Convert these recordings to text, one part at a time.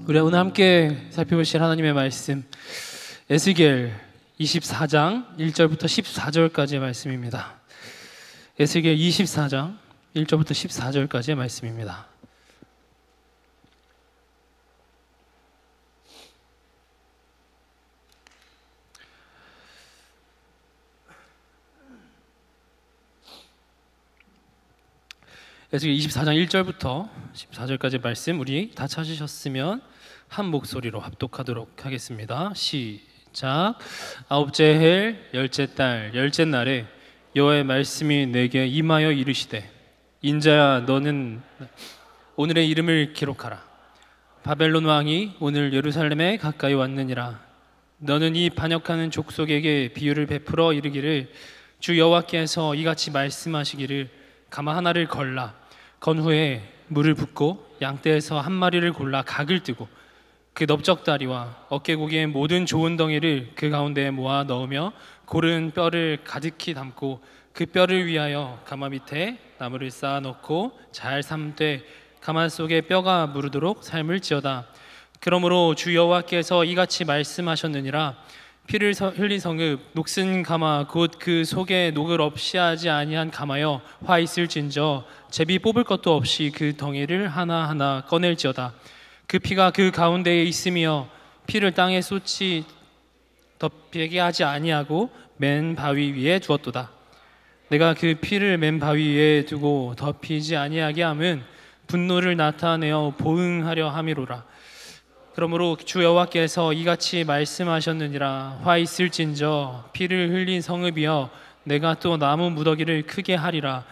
우리 오늘 함께 살펴보실 하나님의 말씀 에스겔 24장 1절부터 14절까지의 말씀입니다. 에스겔 24장 1절부터 14절까지의 말씀입니다. 에스겔 24장 1절부터 14절까지의 말씀 우리 다 찾으셨으면 한 목소리로 합독하도록 하겠습니다. 시작. 아홉째 해 열째 달 열째 날에 여호와의 말씀이 내게 임하여 이르시되 인자야 너는 오늘의 이름을 기록하라. 바벨론 왕이 오늘 예루살렘에 가까이 왔느니라. 너는 이 반역하는 족속에게 비유를 베풀어 이르기를 주 여호와께서 이같이 말씀하시기를 가마 하나를 걸라. 건 후에 물을 붓고 양떼에서 한 마리를 골라 각을 뜨고 그 넓적다리와 어깨고기의 모든 좋은 덩이를 그 가운데에 모아 넣으며 고른 뼈를 가득히 담고 그 뼈를 위하여 가마 밑에 나무를 쌓아 넣고 잘 삶되 가마 속에 뼈가 무르도록 삶을지어다. 그러므로 주 여호와께서 이같이 말씀하셨느니라. 피를 흘린 성읍 녹슨 가마 곧 그 속에 녹을 없이 하지 아니한 가마여 화 있을진저 제비 뽑을 것도 없이 그 덩이를 하나하나 꺼낼지어다. 그 피가 그 가운데에 있으며 피를 땅에 쏟지 덮이게 하지 아니하고 맨 바위 위에 두었도다. 내가 그 피를 맨 바위 위에 두고 덮이지 아니하게 함은 분노를 나타내어 보응하려 함이로라. 그러므로 주 여호와께서 이같이 말씀하셨느니라. 화 있을진저 피를 흘린 성읍이여 내가 또 나무 무더기를 크게 하리라.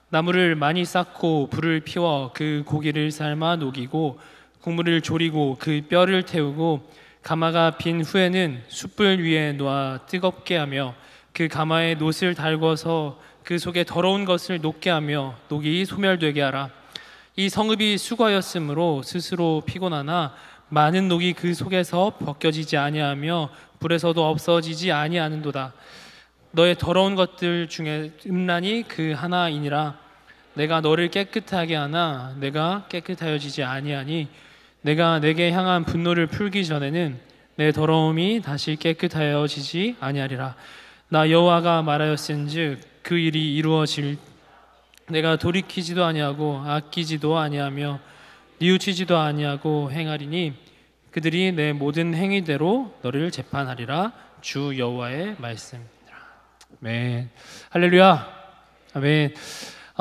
나무를 많이 쌓고 불을 피워 그 고기를 삶아 녹이고 국물을 졸이고 그 뼈를 태우고 가마가 빈 후에는 숯불 위에 놓아 뜨겁게 하며 그 가마에 놋을 달궈서 그 속에 더러운 것을 녹게 하며 녹이 소멸되게 하라. 이 성읍이 수거였으므로 스스로 피곤하나 많은 녹이 그 속에서 벗겨지지 아니하며 불에서도 없어지지 아니하는도다. 너의 더러운 것들 중에 음란이 그 하나이니라. 내가 너를 깨끗하게 하나 내가 깨끗하여지지 아니하니 내가 내게 향한 분노를 풀기 전에는 내 더러움이 다시 깨끗하여지지 아니하리라. 나 여호와가 말하였은즉 그 일이 이루어질. 내가 돌이키지도 아니하고 아끼지도 아니하며 뉘우치지도 아니하고 행하리니 그들이 내 모든 행위대로 너를 재판하리라. 주 여호와의 말씀이라. 아멘. 할렐루야. 아멘.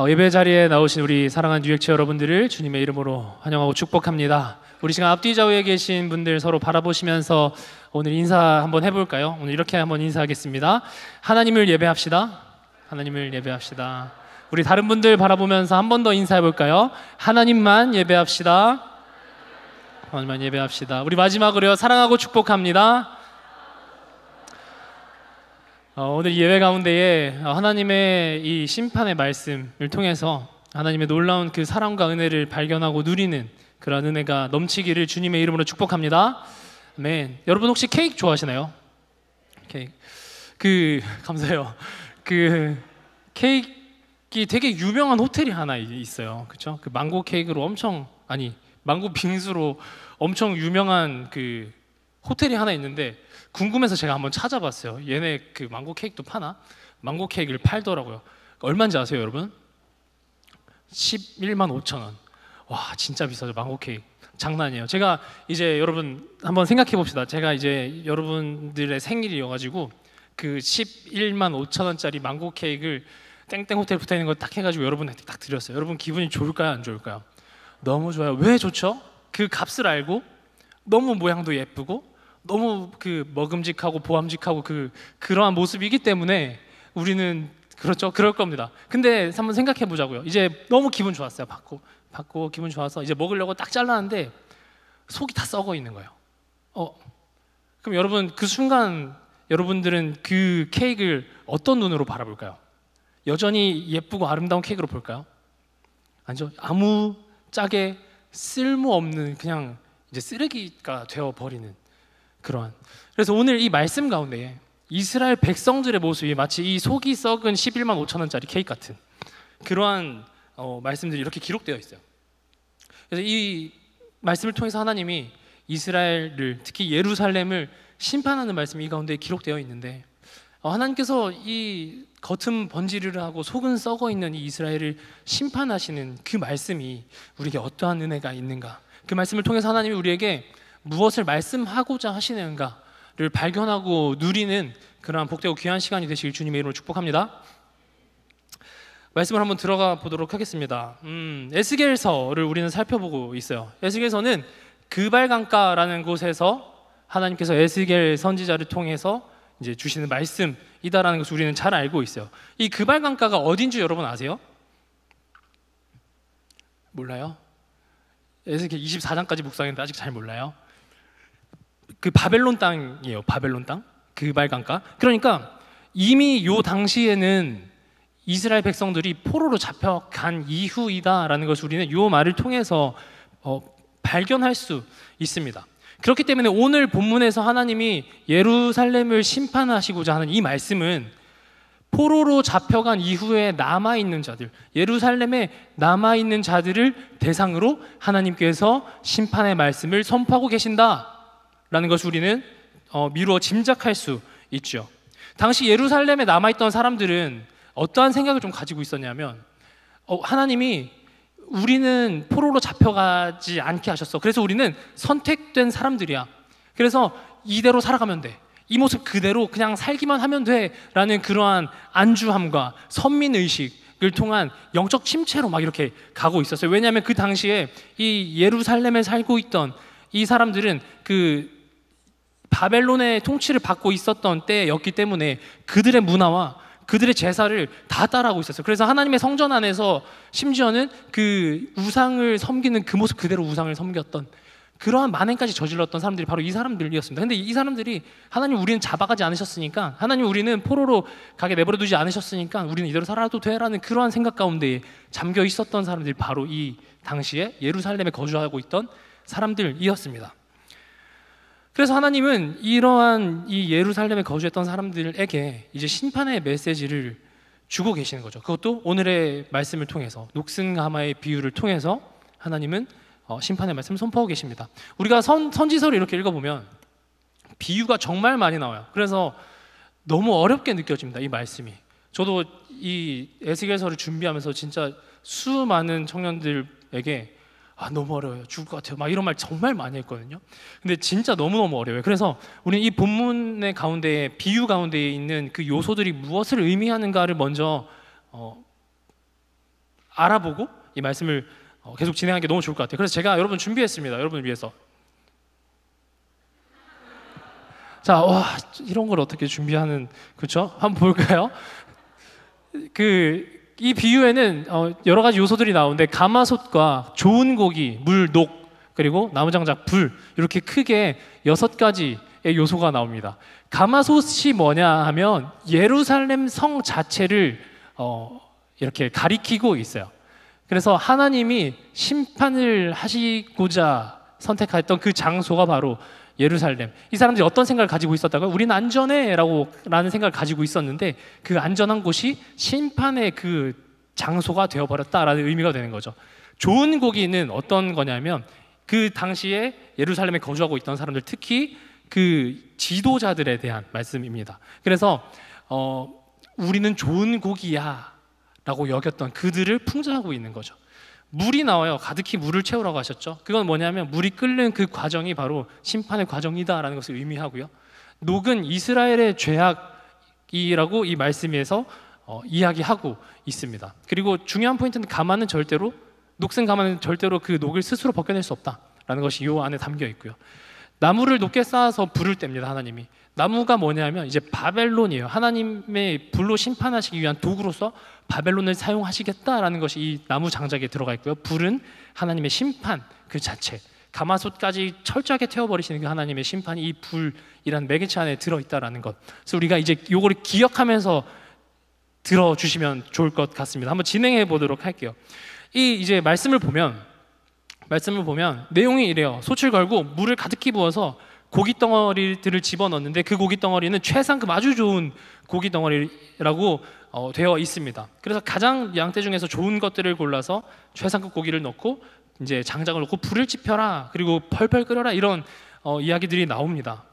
예배 자리에 나오신 우리 사랑하는 뉴액처 여러분들을 주님의 이름으로 환영하고 축복합니다. 우리 지금 앞뒤 좌우에 계신 분들 서로 바라보시면서 오늘 인사 한번 해볼까요? 오늘 이렇게 한번 인사하겠습니다. 하나님을 예배합시다. 하나님을 예배합시다. 우리 다른 분들 바라보면서 한 번 더 인사해볼까요? 하나님만 예배합시다. 하나님만 예배합시다. 우리 마지막으로요. 사랑하고 축복합니다. 오늘 예배 가운데에 하나님의 이 심판의 말씀을 통해서 하나님의 놀라운 그 사랑과 은혜를 발견하고 누리는 그런 은혜가 넘치기를 주님의 이름으로 축복합니다. 아멘. 여러분 혹시 케이크 좋아하시나요? 케이크. 감사해요. 케이크 되게 유명한 호텔이 하나 있어요. 그렇죠? 그 망고 케이크로 망고 빙수로 엄청 유명한 그 호텔이 하나 있는데 궁금해서 제가 한번 찾아봤어요. 얘네 그 망고 케이크도 파나? 망고 케이크를 팔더라고요. 얼마인지 아세요, 여러분? 11만 5천 원. 와, 진짜 비싸죠, 망고 케이크. 장난이에요. 제가 이제 여러분 한번 생각해 봅시다. 제가 이제 여러분들의 생일이어가지고 그 11만 5천 원짜리 망고 케이크를 땡땡 호텔 붙어 있는 거 딱 해가지고 여러분한테 딱 드렸어요. 여러분 기분이 좋을까요, 안 좋을까요? 너무 좋아요. 왜 좋죠? 그 값을 알고 너무 모양도 예쁘고 너무 그 먹음직하고 보암직하고 그러한 모습이기 때문에 우리는 그렇죠, 그럴 겁니다. 근데 한번 생각해 보자고요. 이제 너무 기분 좋았어요. 받고 기분 좋아서 이제 먹으려고 딱 잘랐는데 속이 다 썩어 있는 거예요. 그럼 여러분 그 순간 여러분들은 그 케이크를 어떤 눈으로 바라볼까요? 여전히 예쁘고 아름다운 케이크로 볼까요? 아니죠. 아무 짝에 쓸모없는 그냥 이제 쓰레기가 되어버리는 그러한. 그래서 오늘 이 말씀 가운데 이스라엘 백성들의 모습이 마치 이 속이 썩은 11만 5천 원짜리 케이크 같은 그러한 말씀들이 이렇게 기록되어 있어요. 그래서 이 말씀을 통해서 하나님이 이스라엘을, 특히 예루살렘을 심판하는 말씀이 이 가운데 기록되어 있는데, 하나님께서 이 겉은 번지르르하고 속은 썩어 있는 이 이스라엘을 심판하시는 그 말씀이 우리에게 어떠한 은혜가 있는가, 그 말씀을 통해서 하나님이 우리에게 무엇을 말씀하고자 하시는가를 발견하고 누리는 그러한 복되고 귀한 시간이 되시길 주님의 이름으로 축복합니다. 말씀을 한번 들어가 보도록 하겠습니다. 에스겔서를 우리는 살펴보고 있어요. 에스겔서는 그발강가라는 곳에서 하나님께서 에스겔 선지자를 통해서 이제 주시는 말씀이다라는 것을 우리는 잘 알고 있어요. 이 그발강가가 어딘지 여러분 아세요? 몰라요? 에스겔 24장까지 묵상했는데 아직 잘 몰라요? 그 바벨론 땅이에요. 바벨론 땅, 그발강가. 그러니까 이미 요 당시에는 이스라엘 백성들이 포로로 잡혀간 이후이다라는 것을 우리는 요 말을 통해서 발견할 수 있습니다. 그렇기 때문에 오늘 본문에서 하나님이 예루살렘을 심판하시고자 하는 이 말씀은 포로로 잡혀간 이후에 남아있는 자들, 예루살렘에 남아있는 자들을 대상으로 하나님께서 심판의 말씀을 선포하고 계신다라는 것을 우리는 미루어 짐작할 수 있죠. 당시 예루살렘에 남아있던 사람들은 어떠한 생각을 좀 가지고 있었냐면, 하나님이 우리는 포로로 잡혀가지 않게 하셨어. 그래서 우리는 선택된 사람들이야. 그래서 이대로 살아가면 돼. 이 모습 그대로 그냥 살기만 하면 돼. 라는 그러한 안주함과 선민의식을 통한 영적 침체로 막 이렇게 가고 있었어요. 왜냐하면 그 당시에 이 예루살렘에 살고 있던 이 사람들은 그 바벨론의 통치를 받고 있었던 때였기 때문에 그들의 문화와 그들의 제사를 다 따라하고 있었어요. 그래서 하나님의 성전 안에서 심지어는 그 우상을 섬기는 그 모습 그대로 우상을 섬겼던 그러한 만행까지 저질렀던 사람들이 바로 이 사람들이었습니다. 근데 이 사람들이 하나님 우리는 잡아가지 않으셨으니까, 하나님 우리는 포로로 가게 내버려두지 않으셨으니까 우리는 이대로 살아도 돼라는 그러한 생각 가운데 잠겨 있었던 사람들이 바로 이 당시에 예루살렘에 거주하고 있던 사람들이었습니다. 그래서 하나님은 이러한 이 예루살렘에 거주했던 사람들에게 이제 심판의 메시지를 주고 계시는 거죠. 그것도 오늘의 말씀을 통해서, 녹슨가마의 비유를 통해서 하나님은 심판의 말씀을 선포하고 계십니다. 우리가 선지서를 이렇게 읽어보면 비유가 정말 많이 나와요. 그래서 너무 어렵게 느껴집니다, 이 말씀이. 저도 이 에스겔서를 준비하면서 진짜 수많은 청년들에게 너무 어려워요, 죽을 것 같아요, 막 이런 말 정말 많이 했거든요. 근데 진짜 너무너무 어려워요. 그래서 우리는 이 본문의 가운데, 비유 가운데에 있는 그 요소들이 무엇을 의미하는가를 먼저 알아보고 이 말씀을 계속 진행하는 게 너무 좋을 것 같아요. 그래서 제가 여러분 준비했습니다. 여러분을 위해서. 자, 이런 걸 어떻게 준비하는, 그렇죠? 한번 볼까요? 이 비유에는 여러 가지 요소들이 나오는데, 가마솥과 좋은 고기, 물, 녹, 그리고 나무장작, 불, 이렇게 크게 6가지의 요소가 나옵니다. 가마솥이 뭐냐 하면 예루살렘 성 자체를 이렇게 가리키고 있어요. 그래서 하나님이 심판을 하시고자 선택했던 그 장소가 바로 예루살렘. 이 사람들이 어떤 생각을 가지고 있었다고요? 우리는 안전해 라는 생각을 가지고 있었는데, 그 안전한 곳이 심판의 그 장소가 되어버렸다라는 의미가 되는 거죠. 좋은 고기는 어떤 거냐면, 그 당시에 예루살렘에 거주하고 있던 사람들, 특히 그 지도자들에 대한 말씀입니다. 그래서 우리는 좋은 고기야 라고 여겼던 그들을 풍자하고 있는 거죠. 물이 나와요. 가득히 물을 채우라고 하셨죠. 그건 뭐냐면 물이 끓는 그 과정이 바로 심판의 과정이다라는 것을 의미하고요. 녹은 이스라엘의 죄악이라고 이 말씀에서 이야기하고 있습니다. 그리고 중요한 포인트는 녹슨 가마는 절대로 그 녹을 스스로 벗겨낼 수 없다라는 것이 이 안에 담겨 있고요. 나무를 높게 쌓아서 불을 뗍니다, 하나님이. 나무가 뭐냐면 이제 바벨론이에요. 하나님의 불로 심판하시기 위한 도구로서 바벨론을 사용하시겠다라는 것이 이 나무 장작에 들어가 있고요. 불은 하나님의 심판 그 자체, 가마솥까지 철저하게 태워버리시는 그 하나님의 심판이 이 불이라는 매개체 안에 들어있다라는 것. 그래서 우리가 이제 요거를 기억하면서 들어주시면 좋을 것 같습니다. 한번 진행해 보도록 할게요. 이제 말씀을 보면 내용이 이래요. 솥을 걸고 물을 가득히 부어서 고기 덩어리들을 집어넣는데, 그 고기 덩어리는 최상급 아주 좋은 고기 덩어리라고 되어 있습니다. 그래서 가장 양떼 중에서 좋은 것들을 골라서 최상급 고기를 넣고 이제 장작을 놓고 불을 지펴라, 그리고 펄펄 끓여라, 이런 이야기들이 나옵니다.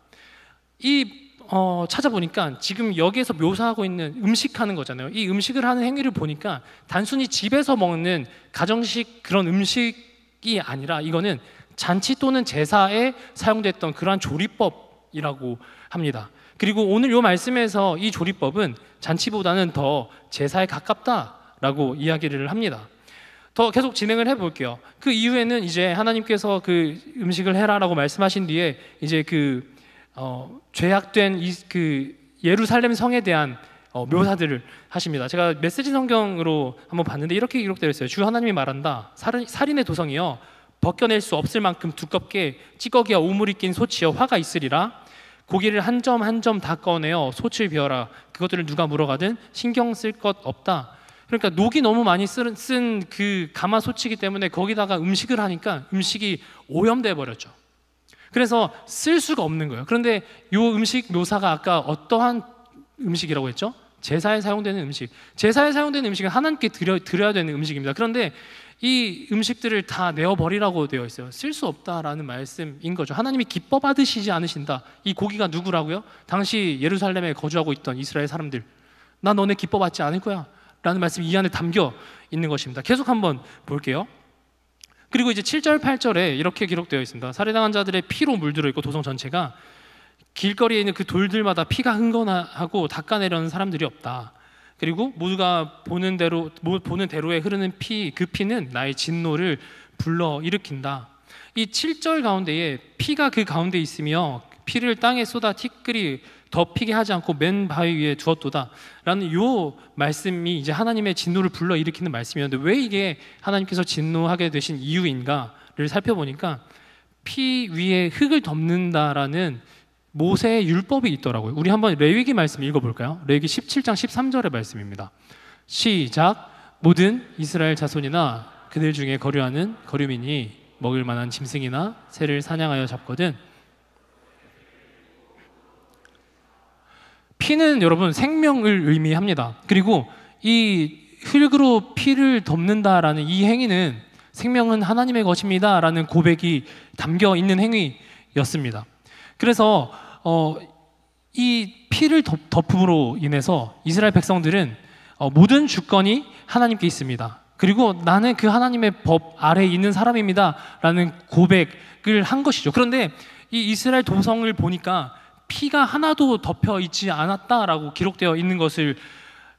찾아보니까 지금 여기에서 묘사하고 있는 음식하는 거잖아요. 이 음식을 하는 행위를 보니까 단순히 집에서 먹는 가정식 그런 음식이 아니라 이거는 잔치 또는 제사에 사용됐던 그러한 조리법이라고 합니다. 그리고 오늘 이 말씀에서 이 조리법은 잔치보다는 더 제사에 가깝다라고 이야기를 합니다. 더 계속 진행을 해볼게요. 그 이후에는 이제 하나님께서 그 음식을 해라라고 말씀하신 뒤에 이제 죄악된 그 예루살렘 성에 대한 묘사들을 하십니다. 제가 메시지 성경으로 한번 봤는데 이렇게 기록되어 있어요. 주 하나님이 말한다. 살인의 도성이여, 벗겨낼 수 없을 만큼 두껍게 찌꺼기와 우물이 낀 솥이여 화가 있으리라. 고기를 한 점 한 점 다 꺼내어 솥을 비워라. 그것들을 누가 물어가든 신경 쓸 것 없다. 그러니까 녹이 너무 많이 쓴 그 가마솥이기 때문에 거기다가 음식을 하니까 음식이 오염돼 버렸죠. 그래서 쓸 수가 없는 거예요. 그런데 이 음식 묘사가 아까 어떠한 음식이라고 했죠? 제사에 사용되는 음식. 제사에 사용되는 음식은 하나님께 드려야 되는 음식입니다. 그런데 이 음식들을 다 내어버리라고 되어 있어요. 쓸 수 없다라는 말씀인 거죠. 하나님이 기뻐 받으시지 않으신다. 이 고기가 누구라고요? 당시 예루살렘에 거주하고 있던 이스라엘 사람들. 나 너네 기뻐 받지 않을 거야 라는 말씀이 이 안에 담겨 있는 것입니다. 계속 한번 볼게요. 그리고 이제 7절 8절에 이렇게 기록되어 있습니다. 살해당한 자들의 피로 물들어 있고 도성 전체가 길거리에 있는 그 돌들마다 피가 흥건하고 닦아내려는 사람들이 없다. 그리고 모두가 보는 대로에 흐르는 그 피는 나의 진노를 불러 일으킨다. 이 7절 가운데에 피가 그 가운데 있으며 피를 땅에 쏟아 티끌이 덮이게 하지 않고 맨 바위 위에 두었도다 라는 요 말씀이 이제 하나님의 진노를 불러 일으키는 말씀이었는데, 왜 이게 하나님께서 진노하게 되신 이유인가를 살펴보니까 피 위에 흙을 덮는다라는 모세의 율법이 있더라고요. 우리 한번 레위기 말씀 읽어볼까요? 레위기 17장 13절의 말씀입니다. 시작. 모든 이스라엘 자손이나 그들 중에 거류하는 거류민이 먹을 만한 짐승이나 새를 사냥하여 잡거든. 피는 여러분 생명을 의미합니다. 그리고 이 흙으로 피를 덮는다라는 이 행위는 생명은 하나님의 것입니다 라는 고백이 담겨 있는 행위였습니다. 그래서 이 피를 덮음으로 인해서 이스라엘 백성들은 모든 주권이 하나님께 있습니다. 그리고 나는 그 하나님의 법 아래에 있는 사람입니다 라는 고백을 한 것이죠. 그런데 이 이스라엘 도성을 보니까 피가 하나도 덮여 있지 않았다라고 기록되어 있는 것을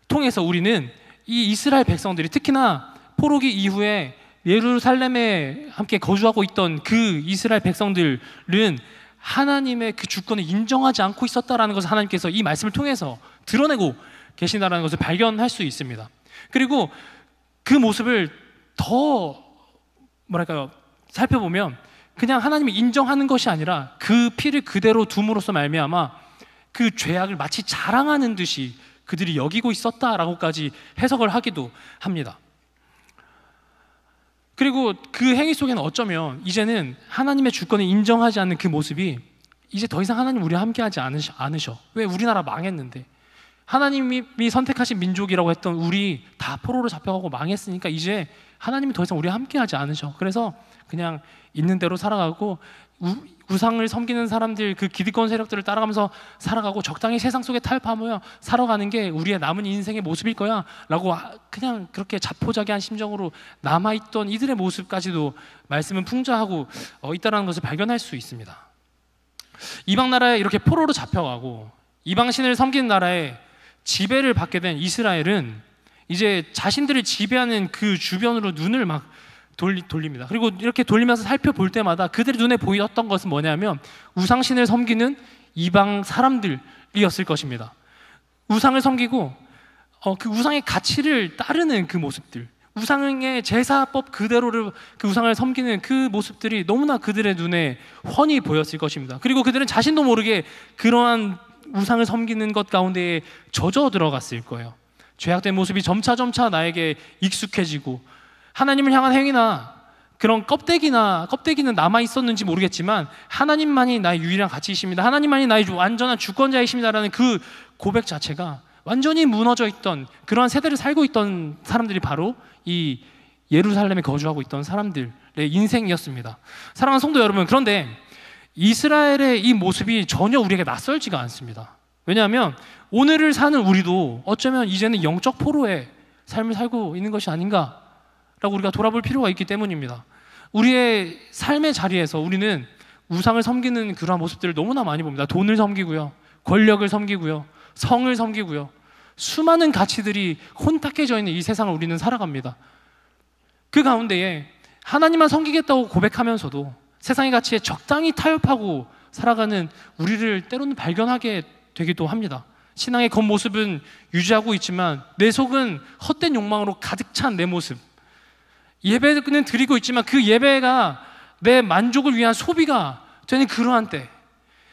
통해서 우리는 이 이스라엘 백성들이, 특히나 포로기 이후에 예루살렘에 함께 거주하고 있던 그 이스라엘 백성들은 하나님의 그 주권을 인정하지 않고 있었다라는 것을 하나님께서 이 말씀을 통해서 드러내고 계신다라는 것을 발견할 수 있습니다. 그리고 그 모습을 더 살펴보면 그냥 하나님이 인정하는 것이 아니라 그 피를 그대로 둠으로써 말미암아 그 죄악을 마치 자랑하는 듯이 그들이 여기고 있었다라고까지 해석을 하기도 합니다. 그리고 그 행위 속에는 어쩌면 이제는 하나님의 주권을 인정하지 않는 그 모습이 이제 더 이상 하나님 우리와 함께하지 않으셔. 왜? 우리나라 망했는데. 하나님이 선택하신 민족이라고 했던 우리 다 포로로 잡혀가고 망했으니까 이제 하나님이 더 이상 우리와 함께하지 않으셔. 그래서 그냥 있는 대로 살아가고 우상을 섬기는 사람들, 그 기득권 세력들을 따라가면서 살아가고 적당히 세상 속에 탈파하며 살아가는 게 우리의 남은 인생의 모습일 거야 라고 그냥 그렇게 자포자기한 심정으로 남아있던 이들의 모습까지도 말씀은 풍자하고 있다는 것을 발견할 수 있습니다. 이방 나라에 이렇게 포로로 잡혀가고 이방신을 섬기는 나라에 지배를 받게 된 이스라엘은 이제 자신들을 지배하는 그 주변으로 눈을 막 돌립니다. 그리고 이렇게 돌리면서 살펴볼 때마다 그들의 눈에 보였던 것은 뭐냐면 우상신을 섬기는 이방 사람들이었을 것입니다. 우상을 섬기고 그 우상의 가치를 따르는 그 모습들, 우상의 제사법 그대로를 그 우상을 섬기는 그 모습들이 너무나 그들의 눈에 훤히 보였을 것입니다. 그리고 그들은 자신도 모르게 그러한 우상을 섬기는 것 가운데에 젖어 들어갔을 거예요. 죄악된 모습이 점차 나에게 익숙해지고 하나님을 향한 행위나 그런 껍데기는 남아있었는지 모르겠지만 하나님만이 나의 유일한 가치이십니다, 하나님만이 나의 완전한 주권자이십니다라는 그 고백 자체가 완전히 무너져 있던 그러한 세대를 살고 있던 사람들이 바로 이 예루살렘에 거주하고 있던 사람들인 인생이었습니다. 사랑하는 성도 여러분, 그런데 이스라엘의 이 모습이 전혀 우리에게 낯설지가 않습니다. 왜냐하면 오늘을 사는 우리도 어쩌면 이제는 영적 포로의 삶을 살고 있는 것이 아닌가라고 우리가 돌아볼 필요가 있기 때문입니다. 우리의 삶의 자리에서 우리는 우상을 섬기는 그러한 모습들을 너무나 많이 봅니다. 돈을 섬기고요, 권력을 섬기고요, 성을 섬기고요, 수많은 가치들이 혼탁해져 있는 이 세상을 우리는 살아갑니다. 그 가운데에 하나님만 섬기겠다고 고백하면서도 세상의 가치에 적당히 타협하고 살아가는 우리를 때로는 발견하게 되기도 합니다. 신앙의 겉모습은 유지하고 있지만 내 속은 헛된 욕망으로 가득 찬 내 모습, 예배는 드리고 있지만 그 예배가 내 만족을 위한 소비가 되는 그러한 때,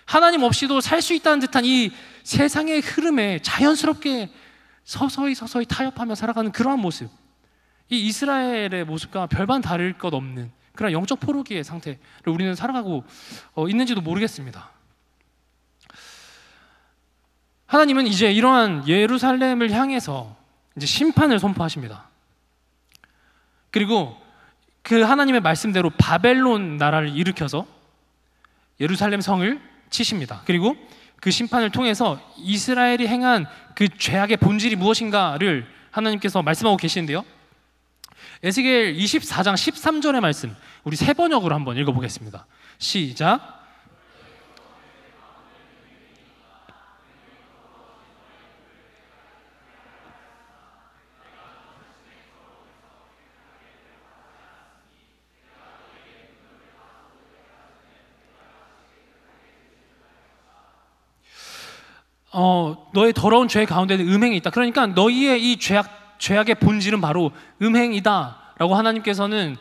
하나님 없이도 살 수 있다는 듯한 이 세상의 흐름에 자연스럽게 서서히 타협하며 살아가는 그러한 모습, 이 이스라엘의 모습과 별반 다를 것 없는 그런 영적 포로기의 상태를 우리는 살아가고 있는지도 모르겠습니다. 하나님은 이제 이러한 예루살렘을 향해서 이제 심판을 선포하십니다. 그리고 그 하나님의 말씀대로 바벨론 나라를 일으켜서 예루살렘 성을 치십니다. 그리고 그 심판을 통해서 이스라엘이 행한 그 죄악의 본질이 무엇인가를 하나님께서 말씀하고 계시는데요, 에스겔 24장 13절의 말씀, 우리 세 번역으로 한번 읽어보겠습니다. 시작. 너의 더러운 죄 가운데는 음행이 있다. 그러니까 너희의 이 죄악의 본질은 바로 음행이다 라고 하나님께서는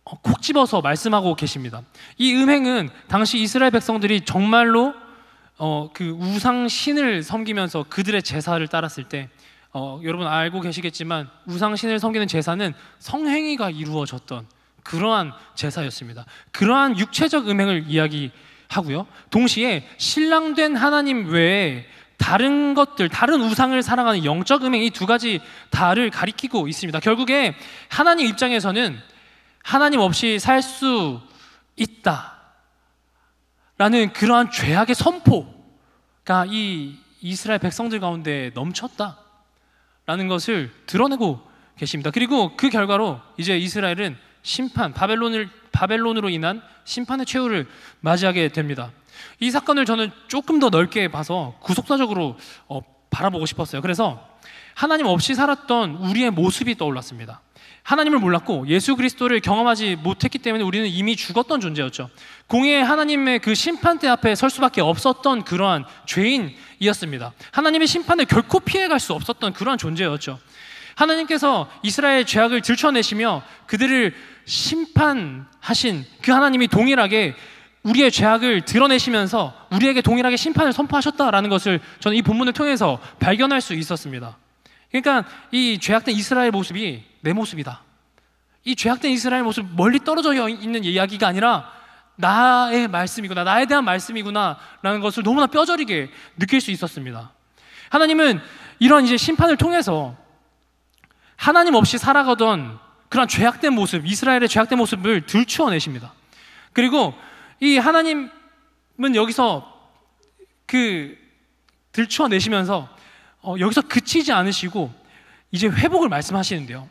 콕 집어서 말씀하고 계십니다. 이 음행은 당시 이스라엘 백성들이 정말로 그 우상 신을 섬기면서 그들의 제사를 따랐을 때, 여러분 알고 계시겠지만 우상 신을 섬기는 제사는 성행위가 이루어졌던 그러한 제사였습니다. 그러한 육체적 음행을 이야기하고요, 동시에 신랑된 하나님 외에 다른 것들, 다른 우상을 사랑하는 영적 음행, 이 두 가지 다를 가리키고 있습니다. 결국에 하나님 입장에서는 하나님 없이 살 수 있다 라는 그러한 죄악의 선포가 이 이스라엘 백성들 가운데 넘쳤다 라는 것을 드러내고 계십니다. 그리고 그 결과로 이제 이스라엘은 심판, 바벨론으로 인한 심판의 최후를 맞이하게 됩니다. 이 사건을 저는 조금 더 넓게 봐서 구속사적으로 바라보고 싶었어요. 그래서 하나님 없이 살았던 우리의 모습이 떠올랐습니다. 하나님을 몰랐고 예수 그리스도를 경험하지 못했기 때문에 우리는 이미 죽었던 존재였죠. 공의의 하나님의 그 심판대 앞에 설 수밖에 없었던 그러한 죄인이었습니다. 하나님의 심판을 결코 피해갈 수 없었던 그러한 존재였죠. 하나님께서 이스라엘 죄악을 들춰내시며 그들을 심판하신 그 하나님이 동일하게 우리의 죄악을 드러내시면서 우리에게 동일하게 심판을 선포하셨다라는 것을 저는 이 본문을 통해서 발견할 수 있었습니다. 그러니까 이 죄악된 이스라엘 모습이 내 모습이다. 이 죄악된 이스라엘 모습 멀리 떨어져 있는 이야기가 아니라 나의 말씀이구나, 나에 대한 말씀이구나 라는 것을 너무나 뼈저리게 느낄 수 있었습니다. 하나님은 이런 이제 심판을 통해서 하나님 없이 살아가던 그런 죄악된 모습, 이스라엘의 죄악된 모습을 들추어내십니다. 그리고 이 하나님은 여기서 그 들추어내시면서 여기서 그치지 않으시고 이제 회복을 말씀하시는데요,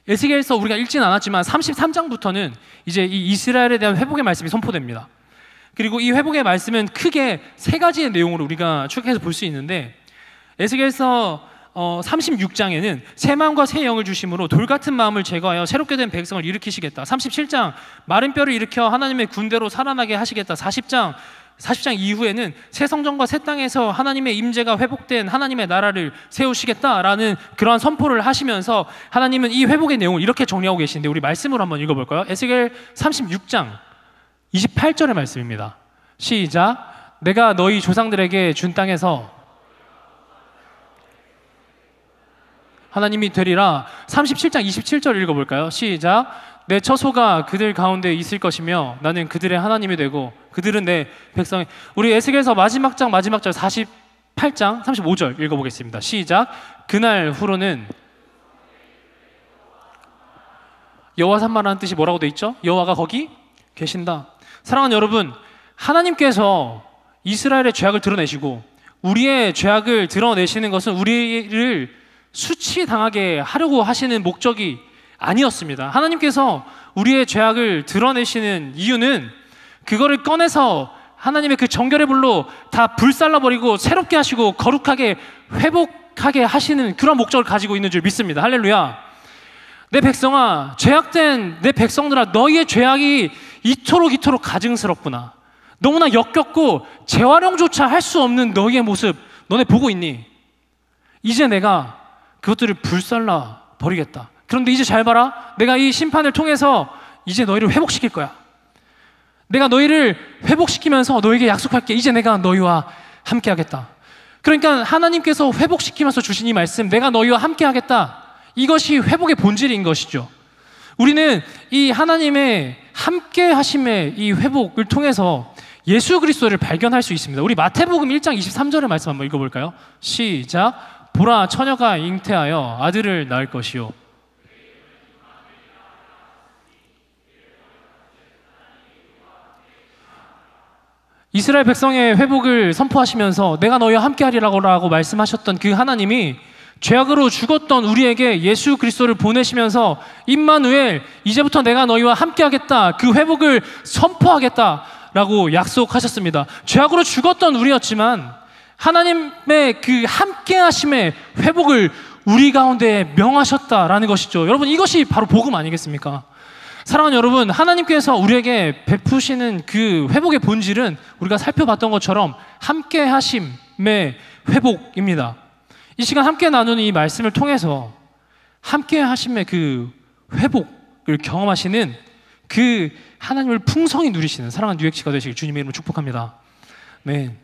에스겔서 우리가 읽지는 않았지만 33장부터는 이제 이 이스라엘에 대한 회복의 말씀이 선포됩니다. 그리고 이 회복의 말씀은 크게 세 가지의 내용으로 우리가 추격해서 볼 수 있는데, 에스겔서 36장에는 새 마음과 새 영을 주심으로 돌같은 마음을 제거하여 새롭게 된 백성을 일으키시겠다. 37장 마른 뼈를 일으켜 하나님의 군대로 살아나게 하시겠다. 40장 이후에는 새 성전과 새 땅에서 하나님의 임재가 회복된 하나님의 나라를 세우시겠다라는 그러한 선포를 하시면서 하나님은 이 회복의 내용을 이렇게 정리하고 계시는데, 우리 말씀으로 한번 읽어볼까요? 에스겔 36장 28절의 말씀입니다. 시작. 내가 너희 조상들에게 준 땅에서 하나님이 되리라. 37장 27절 읽어볼까요? 시작. 내 처소가 그들 가운데 있을 것이며 나는 그들의 하나님이 되고 그들은 내 백성이. 우리 에스겔서 마지막 절 48장 35절 읽어보겠습니다. 시작. 그날 후로는 여호와 산마라는 뜻이 뭐라고 돼 있죠? 여호와가 거기 계신다. 사랑하는 여러분, 하나님께서 이스라엘의 죄악을 드러내시고 우리의 죄악을 드러내시는 것은 우리를 수치당하게 하려고 하시는 목적이 아니었습니다. 하나님께서 우리의 죄악을 드러내시는 이유는 그거를 꺼내서 하나님의 그 정결의 불로 다 불살라버리고 새롭게 하시고 거룩하게 회복하게 하시는 그런 목적을 가지고 있는 줄 믿습니다. 할렐루야. 내 백성아, 죄악된 내 백성들아, 너희의 죄악이 이토록 가증스럽구나. 너무나 역겹고 재활용조차 할 수 없는 너희의 모습 너네 보고 있니? 이제 내가 그것들을 불살라 버리겠다. 그런데 이제 잘 봐라. 내가 이 심판을 통해서 이제 너희를 회복시킬 거야. 내가 너희를 회복시키면서 너에게 약속할게. 이제 내가 너희와 함께 하겠다. 그러니까 하나님께서 회복시키면서 주신 이 말씀, 내가 너희와 함께 하겠다, 이것이 회복의 본질인 것이죠. 우리는 이 하나님의 함께 하심의 이 회복을 통해서 예수 그리스도를 발견할 수 있습니다. 우리 마태복음 1장 23절의 말씀 한번 읽어볼까요? 시작. 보라, 처녀가 잉태하여 아들을 낳을 것이요. 이스라엘 백성의 회복을 선포하시면서 내가 너희와 함께하리라고 말씀하셨던 그 하나님이 죄악으로 죽었던 우리에게 예수 그리스도를 보내시면서 임마누엘, 이제부터 내가 너희와 함께하겠다, 그 회복을 선포하겠다라고 약속하셨습니다. 죄악으로 죽었던 우리였지만 하나님의 그 함께하심의 회복을 우리 가운데 명하셨다라는 것이죠. 여러분, 이것이 바로 복음 아니겠습니까? 사랑하는 여러분, 하나님께서 우리에게 베푸시는 그 회복의 본질은 우리가 살펴봤던 것처럼 함께하심의 회복입니다. 이 시간 함께 나누는 이 말씀을 통해서 함께하심의 그 회복을 경험하시는 그 하나님을 풍성히 누리시는 사랑하는 뉴엑시가 되시길 주님의 이름으로 축복합니다. 네,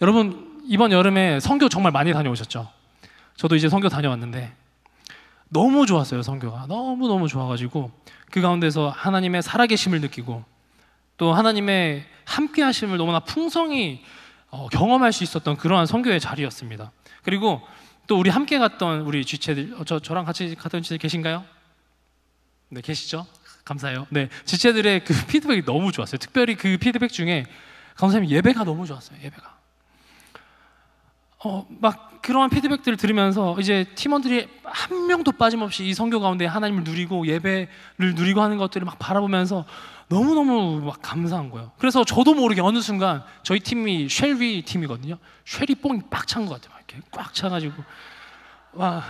여러분, 이번 여름에 선교 정말 많이 다녀오셨죠? 저도 이제 선교 다녀왔는데 너무 좋았어요. 선교가 너무 좋아가지고 그 가운데서 하나님의 살아계심을 느끼고 또 하나님의 함께하심을 너무나 풍성히 경험할 수 있었던 그러한 선교의 자리였습니다. 그리고 또 우리 함께 갔던 우리 지체들, 저랑 같이 갔던 지체들 계신가요? 네, 계시죠? 감사해요. 네, 지체들의 그 피드백이 너무 좋았어요. 특별히 그 피드백 중에 강사님 예배가 너무 좋았어요. 예배가 막 그러한 피드백들을 들으면서 이제 팀원들이 한 명도 빠짐없이 이 선교 가운데 하나님을 누리고 예배를 누리고 하는 것들을 막 바라보면서 너무너무 막 감사한 거예요. 그래서 저도 모르게 어느 순간 저희 팀이 쉘리 팀이거든요. 쉘이 뽕이 빡 찬 것 같아요. 이렇게 꽉 차가지고 와,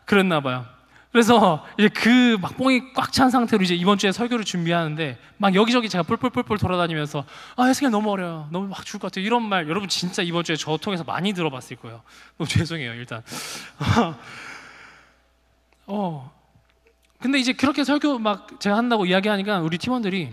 그랬나 봐요. 그래서 이제 그 막 뽕이 꽉 찬 상태로 이제 이번 주에 설교를 준비하는데 막 여기저기 제가 뿔뿔뿔 돌아다니면서 해석이 너무 어려워요. 너무 막 죽을 것 같아요. 이런 말 여러분 진짜 이번 주에 저 통해서 많이 들어봤을 거예요. 너무 죄송해요, 일단. 근데 이제 그렇게 설교 막 제가 한다고 이야기하니까 우리 팀원들이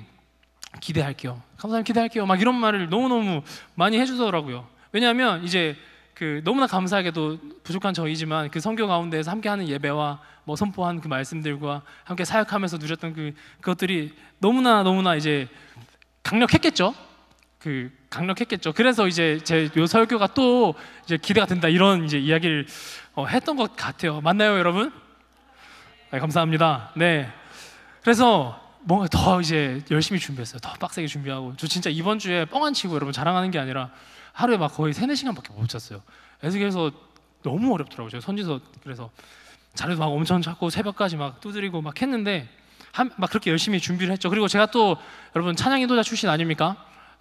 기대할게요. 감사합니다. 기대할게요. 막 이런 말을 너무너무 많이 해주더라고요. 왜냐하면 이제 그 너무나 감사하게도 부족한 저희지만 그 선교 가운데에서 함께하는 예배와 뭐 선포한 그 말씀들과 함께 사역하면서 누렸던 그것들이 너무나 이제 강력했겠죠. 강력했겠죠. 그래서 이제 제 요 설교가 또 이제 기대가 된다 이런 이제 이야기를 했던 것 같아요. 맞나요, 여러분? 네, 감사합니다. 네. 그래서 뭔가 더 이제 열심히 준비했어요. 더 빡세게 준비하고. 저 진짜 이번 주에 뻥 안 치고 여러분 자랑하는 게 아니라 하루에 막 거의 3-4시간밖에 못 잤어요. 그래서 너무 어렵더라고요. 제가 선지서 그래서 자료도 막 엄청 찾고 새벽까지 막 두드리고 막 했는데 막 그렇게 열심히 준비를 했죠. 그리고 제가 또 여러분 찬양 인도자 출신 아닙니까?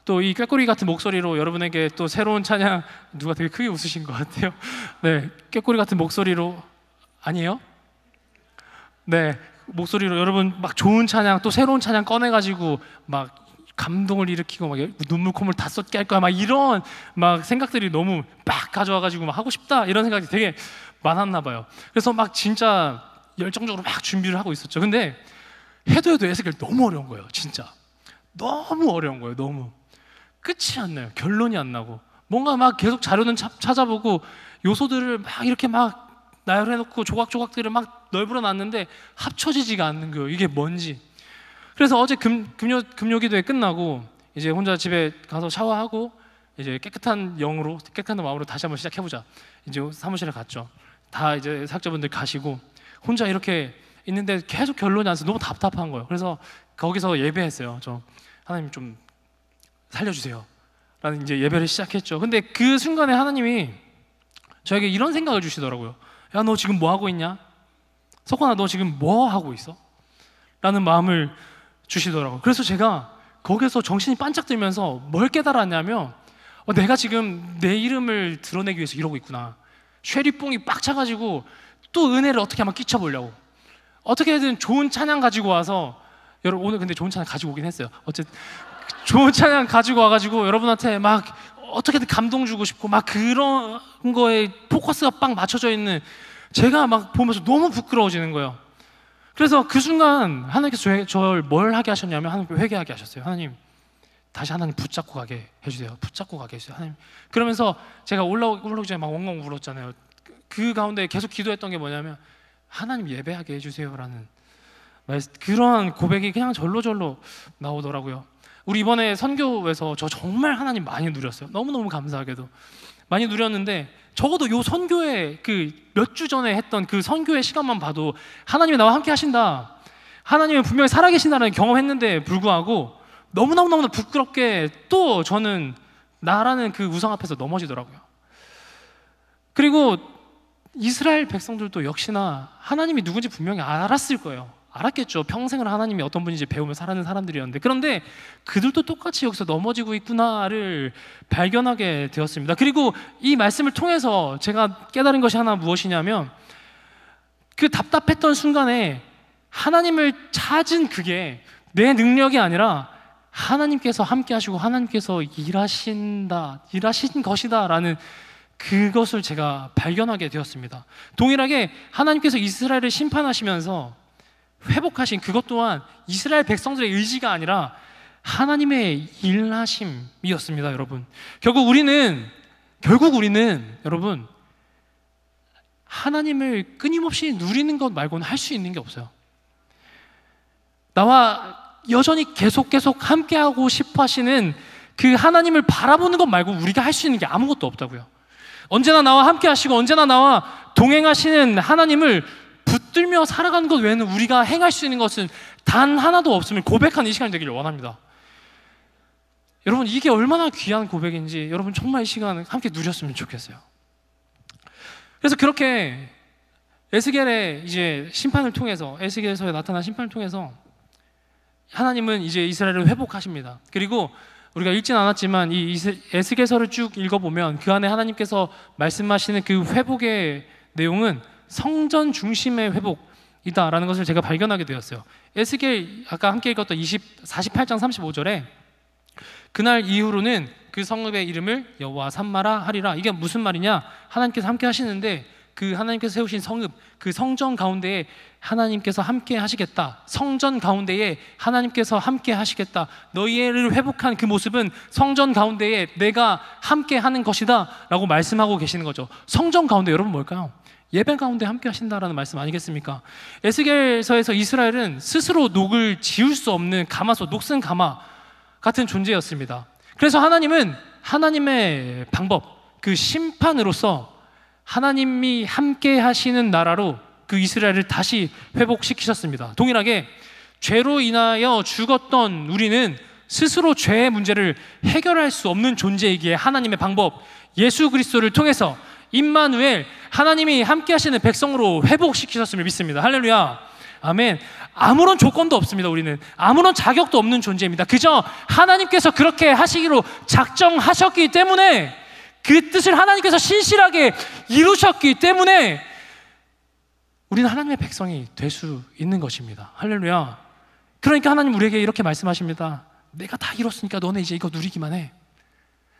또 이 꾀꼬리 같은 목소리로 여러분에게 또 새로운 찬양, 누가 되게 크게 웃으신 것 같아요. 네, 꾀꼬리 같은 목소리로, 아니에요? 네, 목소리로 여러분 막 좋은 찬양, 또 새로운 찬양 꺼내가지고 막 감동을 일으키고 막 눈물 콧물 다 쏟게 할 거야, 막 이런 막 생각들이 너무 막 가져와가지고 막 하고 싶다 이런 생각이 되게 많았나 봐요. 그래서 막 진짜 열정적으로 막 준비를 하고 있었죠. 근데 해도 에스겔 너무 어려운 거예요. 진짜 너무 어려운 거예요. 너무 끝이 안 나요. 결론이 안 나고 뭔가 막 계속 자료는 찾아보고 요소들을 막 이렇게 막 나열해놓고 조각조각들을 막 널브러 놨는데 합쳐지지가 않는 거예요. 이게 뭔지. 그래서 어제 금요 기도회 끝나고 이제 혼자 집에 가서 샤워하고 이제 깨끗한 마음으로 다시 한번 시작해보자. 이제 사무실에 갔죠. 다 이제 사역자분들 가시고 혼자 이렇게 있는데 계속 결론이 안 나서 너무 답답한 거예요. 그래서 거기서 예배했어요. 저 하나님 좀 살려주세요 라는 이제 예배를 시작했죠. 근데 그 순간에 하나님이 저에게 이런 생각을 주시더라고요. 야, 너 지금 뭐 하고 있냐? 석환아, 너 지금 뭐 하고 있어? 라는 마음을 주시더라고요. 그래서 제가 거기서 정신이 반짝 들면서 뭘 깨달았냐면 내가 지금 내 이름을 드러내기 위해서 이러고 있구나. 쉐리뽕이 빡 차가지고 또 은혜를 어떻게 한번 끼쳐보려고, 어떻게든 좋은 찬양 가지고 와서, 여러분 오늘 근데 좋은 찬양 가지고 오긴 했어요. 어쨌든 좋은 찬양 가지고 와가지고 여러분한테 막 어떻게든 감동 주고 싶고 막 그런 거에 포커스가 빡 맞춰져 있는 제가 막 보면서 너무 부끄러워지는 거예요. 그래서 그 순간 하나님께서 저를 뭘 하게 하셨냐면 하나님 회개하게 하셨어요. 하나님 다시 하나님 붙잡고 가게 해주세요. 붙잡고 가게 해주세요. 하나님. 그러면서 제가 올라오기 전에 막 엉엉 울었잖아요. 그 가운데 계속 기도했던 게 뭐냐면 하나님 예배하게 해주세요라는 그런 고백이 그냥 절로절로 나오더라고요. 우리 이번에 선교에서 저 정말 하나님 많이 누렸어요. 너무너무 감사하게도 많이 누렸는데 적어도 요 선교회 그 몇 주 전에 했던 그 선교회 시간만 봐도 하나님이 나와 함께 하신다, 하나님은 분명히 살아계신다는 경험했는데 불구하고 너무너무 부끄럽게 또 저는 나라는 그 우상 앞에서 넘어지더라고요. 그리고 이스라엘 백성들도 역시나 하나님이 누군지 분명히 알았을 거예요. 알았겠죠. 평생을 하나님이 어떤 분인지 배우며 살아는 사람들이었는데, 그런데 그들도 똑같이 여기서 넘어지고 있구나를 발견하게 되었습니다. 그리고 이 말씀을 통해서 제가 깨달은 것이 하나 무엇이냐면 그 답답했던 순간에 하나님을 찾은 그게 내 능력이 아니라 하나님께서 함께 하시고 하나님께서 일하신 것이다 라는 그것을 제가 발견하게 되었습니다. 동일하게 하나님께서 이스라엘을 심판하시면서 회복하신 그것 또한 이스라엘 백성들의 의지가 아니라 하나님의 일하심이었습니다. 여러분, 결국 우리는 여러분 하나님을 끊임없이 누리는 것 말고는 할 수 있는 게 없어요. 나와 여전히 계속 함께하고 싶어 하시는 그 하나님을 바라보는 것 말고 우리가 할 수 있는 게 아무것도 없다고요. 언제나 나와 함께 하시고 언제나 나와 동행하시는 하나님을 붙들며 살아가는 것 외에는 우리가 행할 수 있는 것은 단 하나도 없음을 고백하는 이 시간이 되기를 원합니다. 여러분, 이게 얼마나 귀한 고백인지 여러분 정말 이 시간 함께 누렸으면 좋겠어요. 그래서 그렇게 에스겔의 이제 심판을 통해서, 에스겔서에 나타난 심판을 통해서 하나님은 이제 이스라엘을 회복하십니다. 그리고 우리가 읽진 않았지만 이 에스겔서를 쭉 읽어보면 그 안에 하나님께서 말씀하시는 그 회복의 내용은 성전 중심의 회복이다라는 것을 제가 발견하게 되었어요. 에스겔 아까 함께 읽었던 48장 35절에 그날 이후로는 그 성읍의 이름을 여호와 삼마라 하리라. 이게 무슨 말이냐? 하나님께서 함께 하시는데 그 하나님께서 세우신 성읍, 그 성전 가운데에 하나님께서 함께 하시겠다. 성전 가운데에 하나님께서 함께 하시겠다. 너희를 회복한 그 모습은 성전 가운데에 내가 함께 하는 것이다 라고 말씀하고 계시는 거죠. 성전 가운데 여러분 뭘까요? 예배 가운데 함께 하신다라는 말씀 아니겠습니까? 에스겔서에서 이스라엘은 스스로 녹을 지울 수 없는 가마솥, 녹슨 가마 같은 존재였습니다. 그래서 하나님은 하나님의 방법, 그 심판으로서 하나님이 함께 하시는 나라로 그 이스라엘을 다시 회복시키셨습니다. 동일하게 죄로 인하여 죽었던 우리는 스스로 죄의 문제를 해결할 수 없는 존재이기에 하나님의 방법, 예수 그리스도를 통해서 임마누엘, 하나님이 함께 하시는 백성으로 회복시키셨음을 믿습니다. 할렐루야, 아멘. 아무런 조건도 없습니다. 우리는 아무런 자격도 없는 존재입니다. 그저 하나님께서 그렇게 하시기로 작정하셨기 때문에, 그 뜻을 하나님께서 신실하게 이루셨기 때문에 우리는 하나님의 백성이 될 수 있는 것입니다. 할렐루야. 그러니까 하나님 우리에게 이렇게 말씀하십니다. 내가 다 이뤘으니까 너네 이제 이거 누리기만 해.